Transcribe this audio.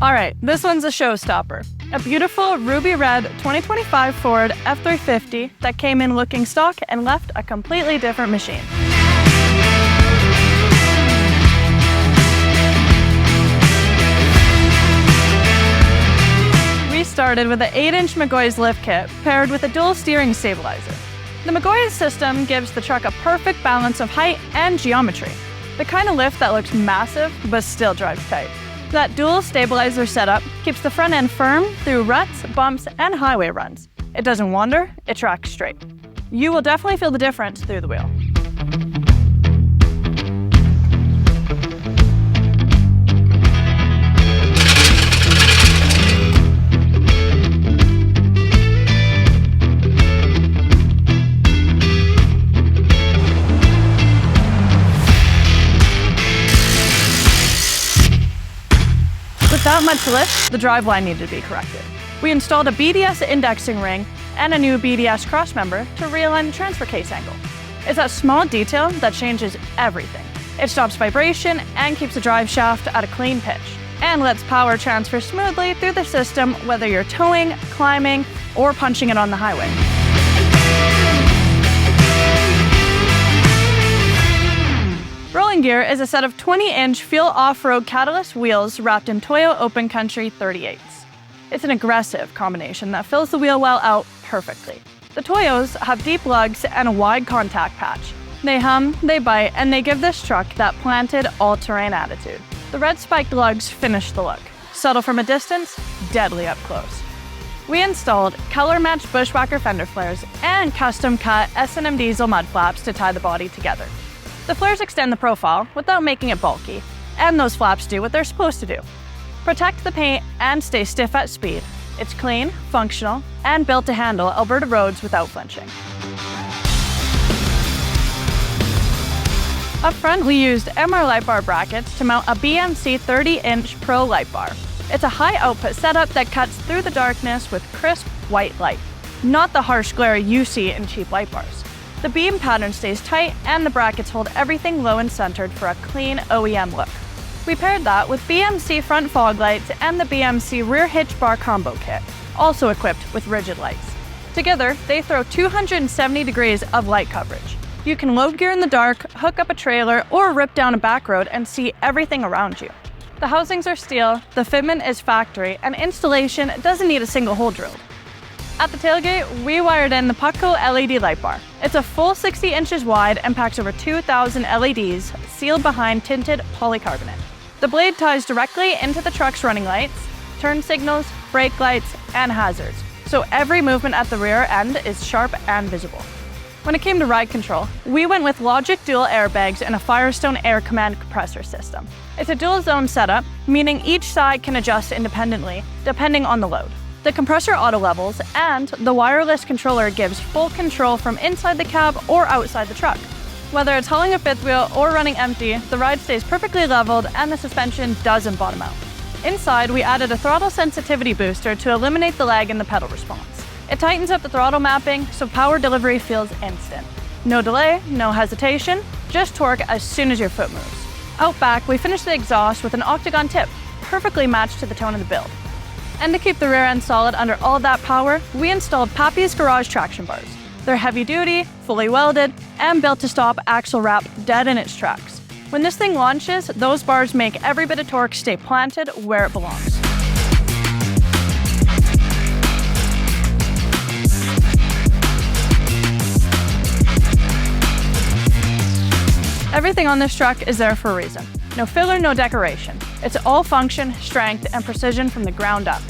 Alright, this one's a showstopper. A beautiful ruby red 2025 Ford F-350 that came in looking stock and left a completely different machine. We started with an 8-inch McGaughys lift kit paired with a dual steering stabilizer. The McGaughys system gives the truck a perfect balance of height and geometry. The kind of lift that looks massive but still drives tight. That dual stabilizer setup keeps the front end firm through ruts, bumps, and highway runs. It doesn't wander, it tracks straight. You will definitely feel the difference through the wheel. With that much lift, the driveline needed to be corrected. We installed a BDS indexing ring and a new BDS crossmember to realign the transfer case angle. It's that small detail that changes everything. It stops vibration and keeps the drive shaft at a clean pitch, and lets power transfer smoothly through the system whether you're towing, climbing, or punching it on the highway. Rolling gear is a set of 20-inch Fuel off-road catalyst wheels wrapped in Toyo Open Country 38s. It's an aggressive combination that fills the wheel well out perfectly. The Toyos have deep lugs and a wide contact patch. They hum, they bite, and they give this truck that planted, all-terrain attitude. The red spiked lugs finish the look. Subtle from a distance, deadly up close. We installed color-matched bushwhacker fender flares and custom-cut S&M diesel mud flaps to tie the body together. The flares extend the profile without making it bulky, and those flaps do what they're supposed to do. Protect the paint and stay stiff at speed. It's clean, functional, and built to handle Alberta roads without flinching. Up front, we used MR light bar brackets to mount a BMC 30-inch Pro light bar. It's a high-output setup that cuts through the darkness with crisp, white light, not the harsh glare you see in cheap light bars. The beam pattern stays tight, and the brackets hold everything low and centered for a clean OEM look. We paired that with BMC front fog lights and the BMC rear hitch bar combo kit, also equipped with rigid lights. Together, they throw 270 degrees of light coverage. You can load gear in the dark, hook up a trailer, or rip down a back road and see everything around you. The housings are steel, the fitment is factory, and installation doesn't need a single hole drilled. At the tailgate, we wired in the Puckco LED light bar. It's a full 60 inches wide and packs over 2,000 LEDs sealed behind tinted polycarbonate. The blade ties directly into the truck's running lights, turn signals, brake lights, and hazards, so every movement at the rear end is sharp and visible. When it came to ride control, we went with Logic dual airbags and a Firestone Air Command compressor system. It's a dual zone setup, meaning each side can adjust independently depending on the load. The compressor auto levels and the wireless controller gives full control from inside the cab or outside the truck. Whether it's hauling a fifth wheel or running empty, the ride stays perfectly leveled and the suspension doesn't bottom out. Inside, we added a throttle sensitivity booster to eliminate the lag in the pedal response. It tightens up the throttle mapping so power delivery feels instant. No delay, no hesitation, just torque as soon as your foot moves. Out back, we finished the exhaust with an octagon tip, perfectly matched to the tone of the build. And to keep the rear end solid under all that power, we installed Pappy's garage traction bars. They're heavy duty, fully welded, and built to stop axle wrap dead in its tracks. When this thing launches, those bars make every bit of torque stay planted where it belongs. Everything on this truck is there for a reason. No filler, no decoration. It's all function, strength, and precision from the ground up.